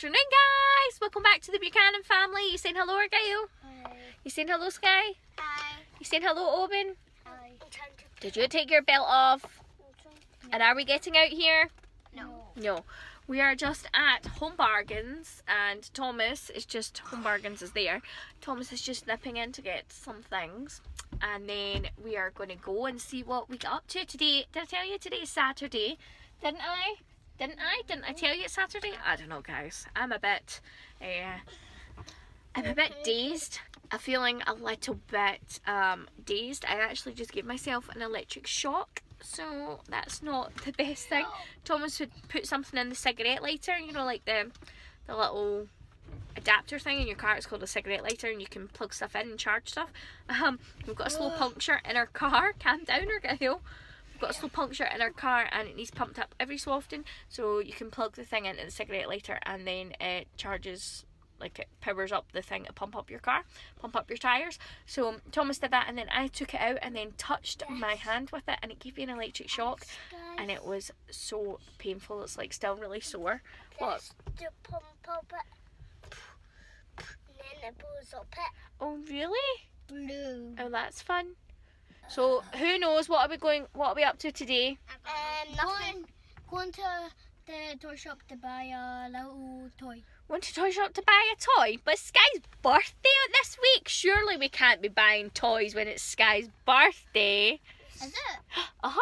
afternoon, guys. Welcome back to the Buchanan family. You saying hello, Gail? Hi. You saying hello, Sky? Hi. You saying hello, Oben? Hi. Did you take your belt off? No. And are we getting out here? No. No. We are just at Home Bargains, and Thomas is just, Home Bargains is there. Thomas is just nipping in to get some things, and then we are going to go and see what we got up to today. Did I tell you today is Saturday? Didn't I? Didn't I tell you it's Saturday? I don't know, guys. I'm a bit dazed. I'm feeling a little bit dazed. I actually just gave myself an electric shock, so that's not the best thing. Thomas would put something in the cigarette lighter, you know, like the little adapter thing in your car. It's called a cigarette lighter, and you can plug stuff in and charge stuff. We've got a slow puncture in our car. Calm down, Argyle. We've got a slow puncture in our car, and it needs pumped up every so often, so you can plug the thing into the cigarette lighter, and then it charges, like it powers up the thing to pump up your car, pump up your tyres. So Thomas did that, and then I took it out and then touched my hand with it, and it gave me an electric shock, and it was so painful. It's like still really sore. What? To pump up it. And then it blows up it. Oh really? Blue. Oh, that's fun. So who knows what are we up to today? Nothing. Going to the toy shop to buy a little toy. Went to toy shop to buy a toy, but Sky's birthday this week. Surely we can't be buying toys when it's Sky's birthday. Is it?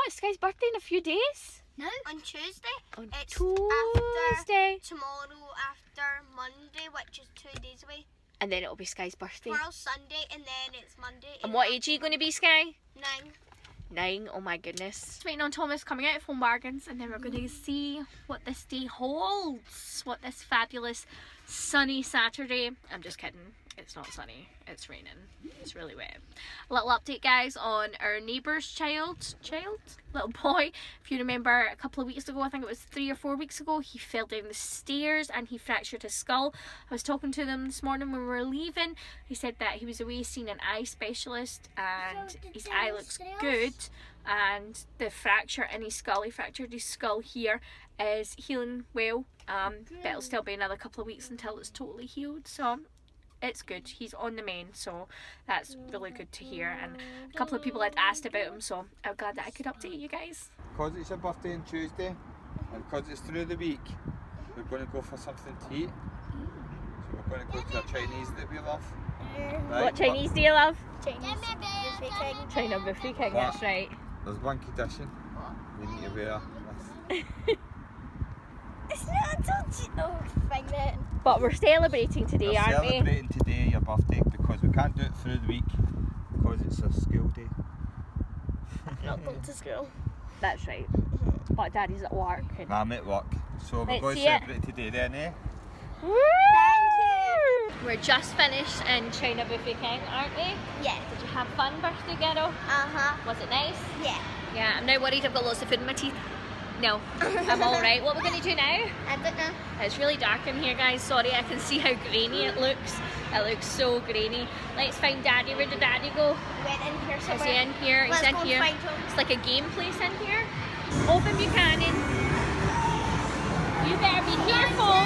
It's Sky's birthday in a few days. No. On Tuesday. On It's Tuesday. Tomorrow after Monday, which is 2 days away. And then it'll be Sky's birthday. Tomorrow's Sunday, and then it's Monday. And what age are you going to be, Sky? 9. 9. Oh my goodness. Just waiting on Thomas coming out of Home Bargains, and then we're going to see what this day holds. What this fabulous sunny Saturday. I'm just kidding. It's not sunny. It's raining. It's really wet. A little update, guys, on our neighbour's little boy. If you remember, a couple of weeks ago, I think it was 3 or 4 weeks ago, he fell down the stairs and he fractured his skull. I was talking to them this morning when we were leaving. He said that he was away seeing an eye specialist, and his eye looks good, and the fracture in his skull, he fractured his skull here, is healing well, but it'll still be another couple of weeks until it's totally healed, so it's good. He's on the mend, so that's really good to hear. And a couple of people had asked about him, so I'm glad that I could update you guys. Because it's your birthday on Tuesday, and because it's through the week, we're going to go for something to eat. So we're going to go to a Chinese that we love. Right, What Chinese do you love? Chinese. China Buffet King, that's right. There's one condition. You need to wear this. It's not a thing then. But we're celebrating today, We're aren't we? celebrating today your birthday because we can't do it through the week because it's a school day. Not going to school. That's right. But Daddy's at work. And I'm at work, so we're Let's going to see it. celebrate today then, eh? Woo! We're just finished in China Buffet King, aren't we? Yeah. Did you have fun, birthday girl? Was it nice? Yeah. Yeah, I'm now worried I've got lots of food in my teeth. No, I'm alright. What are we going to do now? I don't know. It's really dark in here, guys. Sorry, I can see how grainy it looks. It looks so grainy. Let's find Daddy. Where did Daddy go? He went in here Is somewhere. he in here? Let's He's in go and here. find him. It's like a game place in here. Open Buchanan. You better be careful.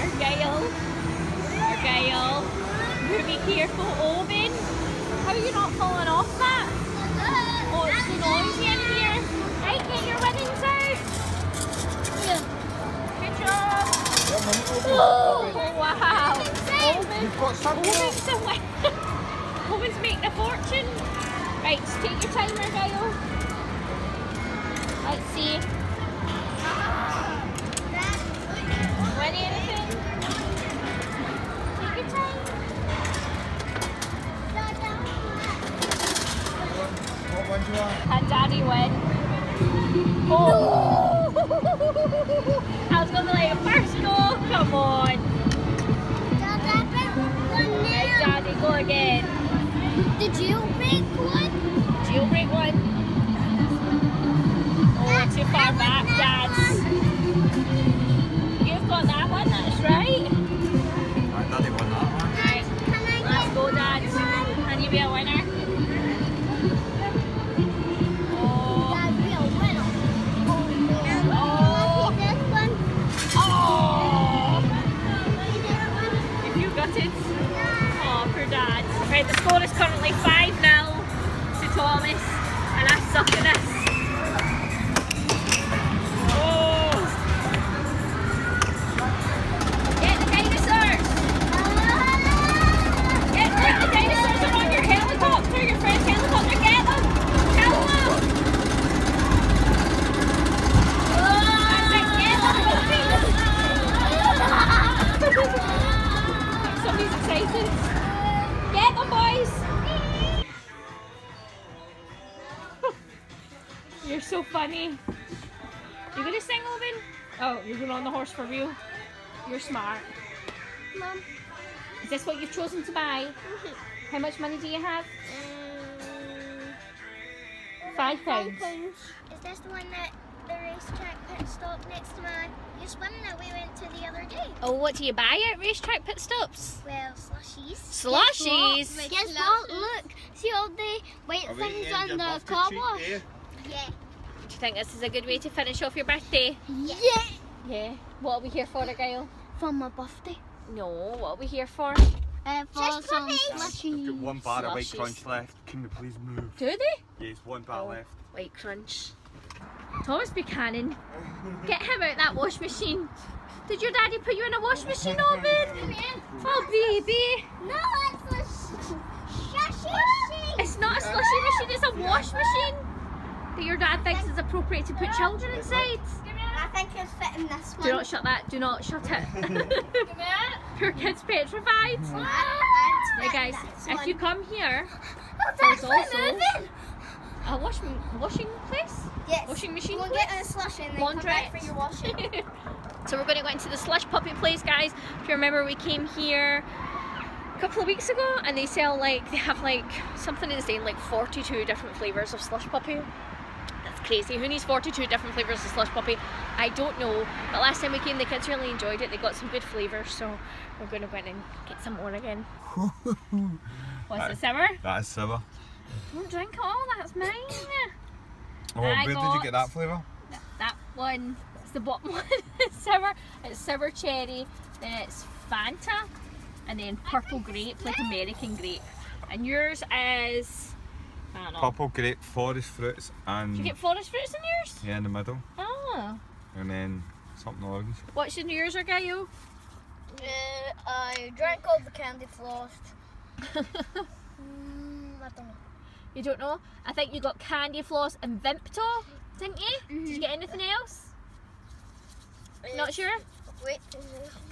Argyle. You be careful, Oben. How are you not falling off that? Oh, it's so noisy in here. Right, get your winnings out. Good job. Oh, wow. You've got something. Owen's the winner. Owen's making a fortune. Right, just take your time, Argyle. Let's see. Win anything? Take your time. What one do you want? Can Daddy win? Oh! I was going to let him first go. Come on. Right, Daddy, go again. Did you break one? Jailbreak one. Oh, too far back, Dads. You've got that one, that's right. I thought they won that one. Right, let's go, Dads. Can you be a winner? Oh, That'd be a winner. oh, This one. oh! gutted? Oh, poor dad. Right, the score is currently 5-0 to Thomas, and I suck at this. Oh! Get the dinosaurs! Get the dinosaurs are on your helicopter, your friend's helicopter, get them! Kill them! Somebody's excited. Get them, boys! You're so funny. You gonna sing, Owen? Oh, you're going on the horse for real? You're smart. Mum. Is this what you've chosen to buy? How much money do you have? £5. Is this the one that the racetrack pit stop next to my used one that we went to the other day? Oh, what do you buy at racetrack pit stops? Well, slushies. Slushies? Guess what? Look, see all the white things on the car wash? Yeah. Do you think this is a good way to finish off your birthday? Yeah. Yeah. What are we here for, Argyle? For my birthday. No, what are we here for? For Just some puppies. I've slushies. got one bar of white Slushies. crunch left. Can you please move? Do they? Yes, one bar left. White crunch. Thomas Buchanan, get him out that wash machine. Did your daddy put you in a wash machine, Owen? Oh, baby. No, it's a slushy. It's not a slushy machine, it's a wash machine that your dad thinks is appropriate to put children inside. I think it's fitting this one. Do not shut that. Do not shut it. Poor kid's petrified. Right, guys, if you come here, there's also a washing place? Yes. Washing machine We'll place? get a slush and then come back Laundrette. for your washing. So we're going to go into the slush puppy place, guys. If you remember, we came here a couple of weeks ago and they sell they have something insane, like 42 different flavours of slush puppy. That's crazy. Who needs 42 different flavours of slush puppy? I don't know. But last time we came, the kids really enjoyed it. They got some good flavours, so we're going to go in and get some more again. What's it, sour? That is sour. Don't drink it all, that's mine. Oh, I where did got- you get that flavour? That one, it's the bottom one. It's sour. It's sour cherry, then it's Fanta, and then purple grape, like American grape. And yours is, I don't know. Purple grape, forest fruits, and Do you get forest fruits in yours? yeah, in the middle, Oh. and then something orange. What's in yours, Argyle? I drank all the candy floss. I don't know. You don't know? I think you got Candy Floss and Vimpto, didn't you? Did you get anything else? Not sure? Wait.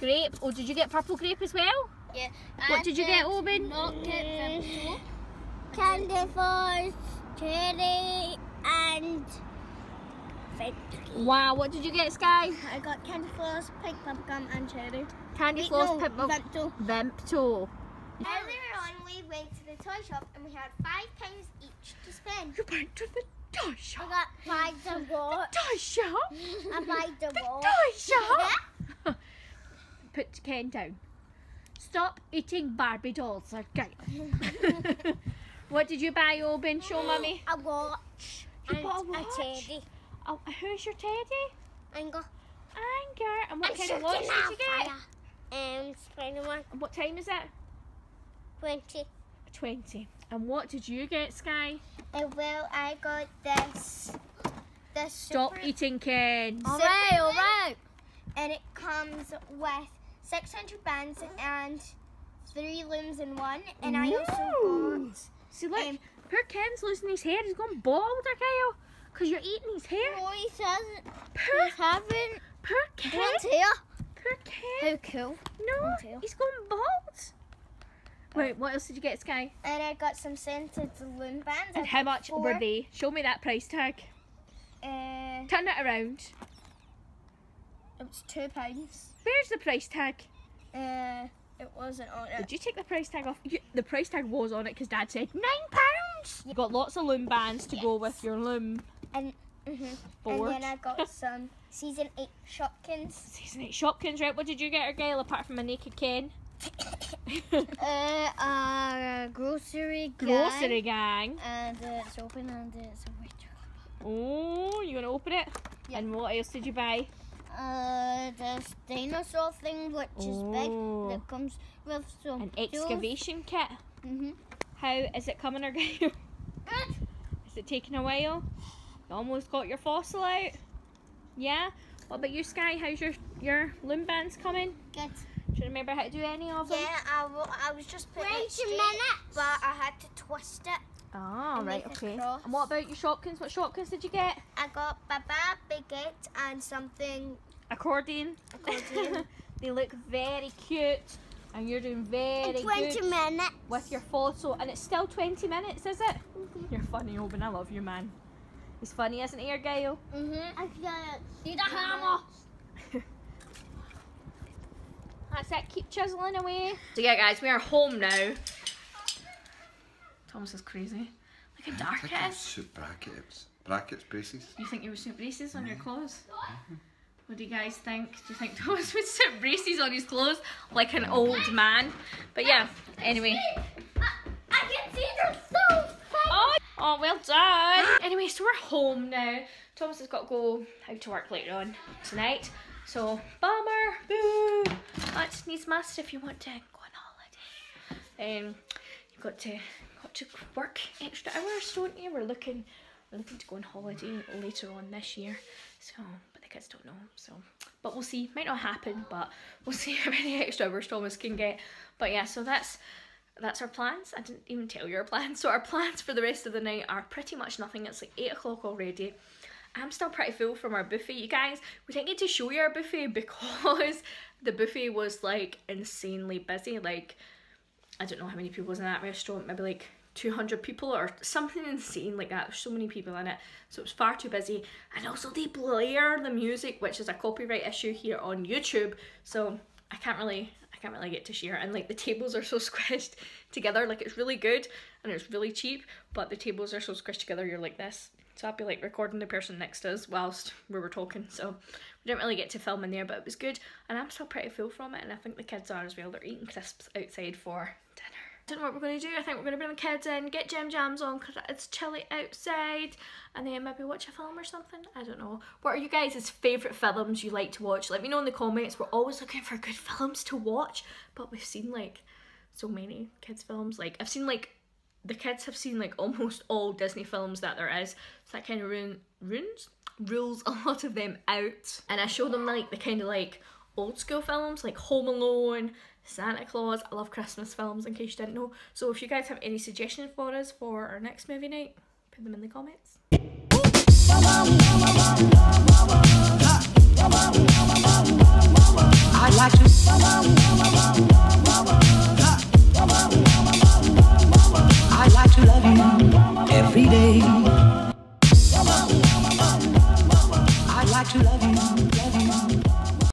Grape. Oh, did you get purple grape as well? Yeah. What did you get, Owen? Not get Vimpto. Candy floss, cherry, and Vimpto. Wow, what did you get, Sky? I got candy floss, pink bubblegum, and cherry. Candy Wait, Floss, no, Pimple, Vimpto. Vimpto. Earlier on, we went to the toy shop and we had £5 each to spend. You went to the toy I shop. got buy the what? Toy shop? I buy the what? Toy shop? Put Ken down. Stop eating Barbie dolls, okay? What did you buy, Owen? Show mummy. A watch. You And bought a a watch? teddy. Oh, who's your teddy? Anger. Anger. And what kind of watch did you get? Spider-Man. And what time is it? 20. 20. And what did you get, Sky? Well, I got this. This Stop super, eating Ken. Alright. And it comes with 600 bands and 3 looms in one. And I also Ooh. got. See, look, Um, poor Ken's losing his hair. He's gone bald, Kyle. Because you're eating his hair. Oh, he says Poor, having poor Ken. blonde hair. Poor Ken. How cool. No, tail. he's gone bald. Wait, what else did you get, Sky? And I got some scented loom bands. And I how got much 4. were they? Show me that price tag. Turn it around. It was £2. Where's the price tag? It wasn't on it. Did you take the price tag off? The price tag was on it because Dad said £9. You got lots of loom bands to go with your loom And board. then I got some season 8 Shopkins. Season 8 Shopkins, right? What did you get, Argyle, apart from a naked Ken? Grocery Grocery gang. And it's open and it's a white chocolate. Oh, you gonna open it? Yeah. And what else did you buy? This dinosaur thing, which is big, that comes with some An excavation kit. Mhm. How is it coming or going? Good. Is it taking a while? You almost got your fossil out? Yeah? What about you, Sky? How's your loom bands coming? Good. Do you remember how to do any of them? Yeah, I was just putting it straight, but I had to twist it. Oh, and right, make a okay. cross. And what about your Shopkins? What Shopkins did you get? I got Baba, Baguette, and something Accordion. accordion. They look very cute. And you're doing very in 20 good minutes. with your photo. And it's still 20 minutes, is it? You're funny, Oban. I love you, man. He's funny, isn't he, Gail? I got Need a hammer. That's it. Keep chiseling away. So yeah, guys, we are home now. Thomas is crazy. Look how dark it is. Suit brackets, braces. You think you would suit braces on your clothes? What do you guys think? Do you think Thomas would suit braces on his clothes like an old man? But yeah, anyway. I can see the so Oh, well done. Anyway, so we're home now. Thomas has got to go out to work later on tonight. So, bummer, boo. That needs must if you want to go on holiday. You've got to work extra hours, don't you? We're looking to go on holiday later on this year. So, but the kids don't know. So, but we'll see. Might not happen, but we'll see how many extra hours Thomas can get. But yeah, so that's our plans. I didn't even tell you our plans. So our plans for the rest of the night are pretty much nothing. It's like 8 o'clock already. I'm still pretty full from our buffet. You guys, we didn't get to show you our buffet because the buffet was like insanely busy. Like, I don't know how many people was in that restaurant, maybe like 200 people or something insane like that. There's so many people in it, so it was far too busy. And also they blare the music, which is a copyright issue here on YouTube, so I can't really get to share. And like the tables are so squished together, like it's really good and it's really cheap, but the tables are so squished together you're like this. So I'd be like recording the person next to us whilst we were talking, so we didn't really get to film in there, but it was good. And I'm still pretty full from it, and I think the kids are as well. They're eating crisps outside for dinner. I don't know what we're going to do. I think we're going to bring the kids in, get Gem Jams on because it's chilly outside, and then maybe watch a film or something. I don't know. What are you guys' favourite films you like to watch? Let me know in the comments. We're always looking for good films to watch, but we've seen like so many kids films. Like I've seen like, the kids have seen like almost all Disney films that there is, so that kind of rules a lot of them out. And I show them like the kind of like old school films like Home Alone, Santa Claus. I love Christmas films, in case you didn't know. So if you guys have any suggestions for us for our next movie night, put them in the comments. I like to